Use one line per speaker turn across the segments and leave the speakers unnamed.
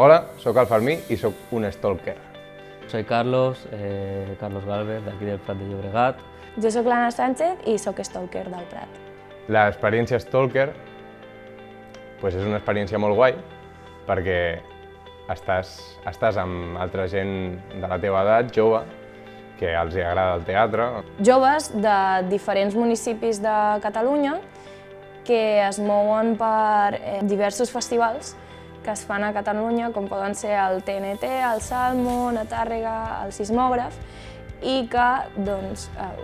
Hola, sóc el Fermí i sóc un stalker.
Soy Carlos, Carlos Galvez, d'aquí del Prat de Llobregat.
Jo sóc l'Anna Sánchez i sóc stalker del Prat.
L'experiència stalker és una experiència molt guai perquè estàs amb altra gent de la teva edat, jove, que els agrada el teatre.
Joves de diferents municipis de Catalunya que es mouen per diversos festivals que es fan a Catalunya, com poden ser el TNT, el Salmon, a Tàrrega, el Sismògraf, i que,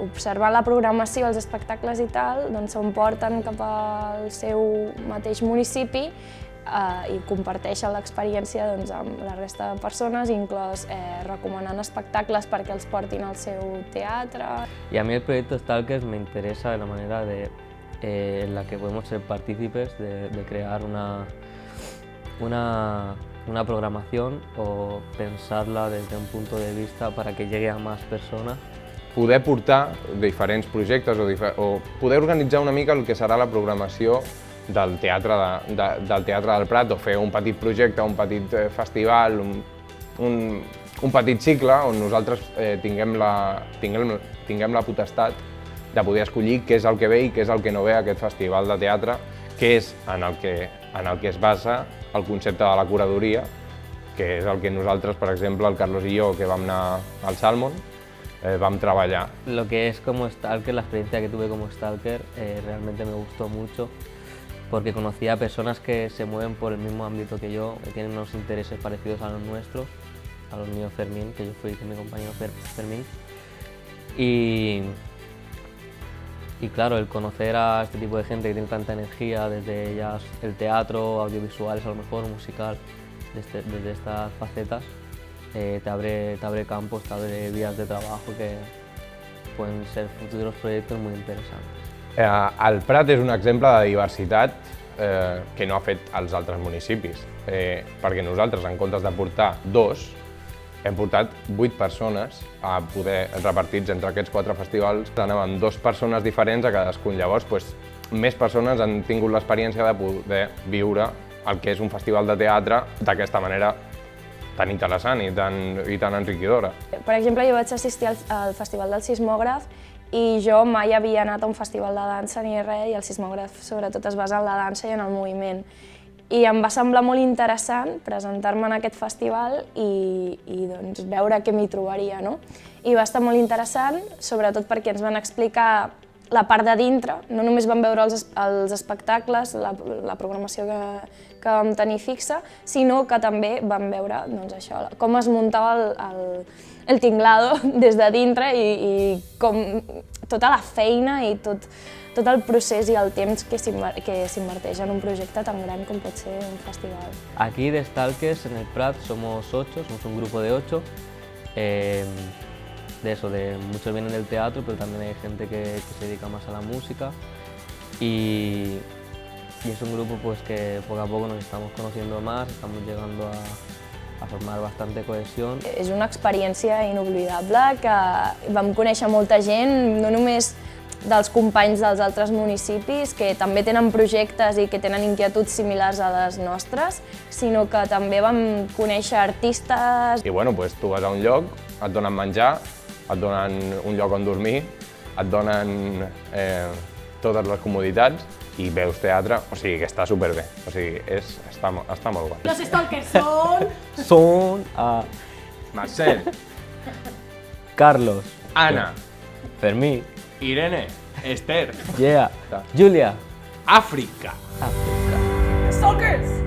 observant la programació, els espectacles i tal, s'emporten cap al seu mateix municipi i comparteixen l'experiència amb la resta de persones, inclòs recomanant espectacles perquè els portin al seu teatre.
Y a mí el proyecto Stalkers me interesa de la manera en la que podemos ser partícipes de crear una programación o pensarla desde un punto de vista para que llegue a más personas.
Poder portar diferents projectes o poder organitzar una mica el que serà la programació del Teatre del Prat, o fer un petit projecte, un petit festival, un petit cicle on nosaltres tinguem la potestat de poder escollir què és el que ve i què és el que no ve a aquest festival de teatre, que és en el que es basa el concepte de la curadoria, que és el que nosaltres, per exemple, el Carlos i jo, que vam anar al Salmon, vam treballar.
Lo que es como stalker, la experiencia que tuve como stalker, realmente me gustó mucho porque conocí a personas que se mueven por el mismo ámbito que yo, que tienen unos intereses parecidos a los nuestros, a los míos Fermín, que yo fui con mi compañero Fermín. Y claro, el conocer a este tipo de gente que tiene tanta energía, desde ya el teatro, audiovisuales a lo mejor, musical, desde estas facetas, te abre campos, te abre vías de trabajo que pueden ser futuros proyectos muy interesantes.
El Prat és un exemple de diversitat que no ha fet els altres municipis, perquè nosaltres, en comptes de portar 2, hem portat 8 persones a poder repartits entre aquests 4 festivals. Anàvem 2 persones diferents a cadascun. Llavors, més persones han tingut l'experiència de poder viure el que és un festival de teatre d'aquesta manera tan interessant i tan enriquidora.
Per exemple, jo vaig assistir al Festival del Sismògraf i jo mai havia anat a un festival de dansa ni res, i el Sismògraf sobretot es basa en la dansa i en el moviment. I em va semblar molt interessant presentar-me en aquest festival i veure què m'hi trobaria. I va estar molt interessant, sobretot perquè ens van explicar la part de dintre, no només vam veure els espectacles, la programació que vam tenir fixa, sinó que també vam veure com es muntava el tinglado des de dintre i com tota la feina i tot el procés i el temps que s'inverteix en un projecte tan gran com pot ser un festival.
Aquí de Stalkers en el Prat somos 8, somos un grupo de 8. Muchos vienen del teatro, pero también hay gente que se dedica más a la música. Y es un grupo que poco a poco nos estamos conociendo más, estamos llegando a formar bastante cohesión.
És una experiència inoblidable que vam conèixer molta gent, no només dels companys dels altres municipis, que també tenen projectes i que tenen inquietuds similars a les nostres, sinó que també vam conèixer artistes.
I tu vas a un lloc, et donen menjar, et donen un lloc on dormir, et donen totes les comoditats i veus teatre, o sigui que està superbé, o sigui, està molt guai.
Los stalkers son...
Son
Marcel,
Carlos,
Anna,
Fermín,
Irene, Esther,
Julia,
Àfrica.
África.
Stalkers!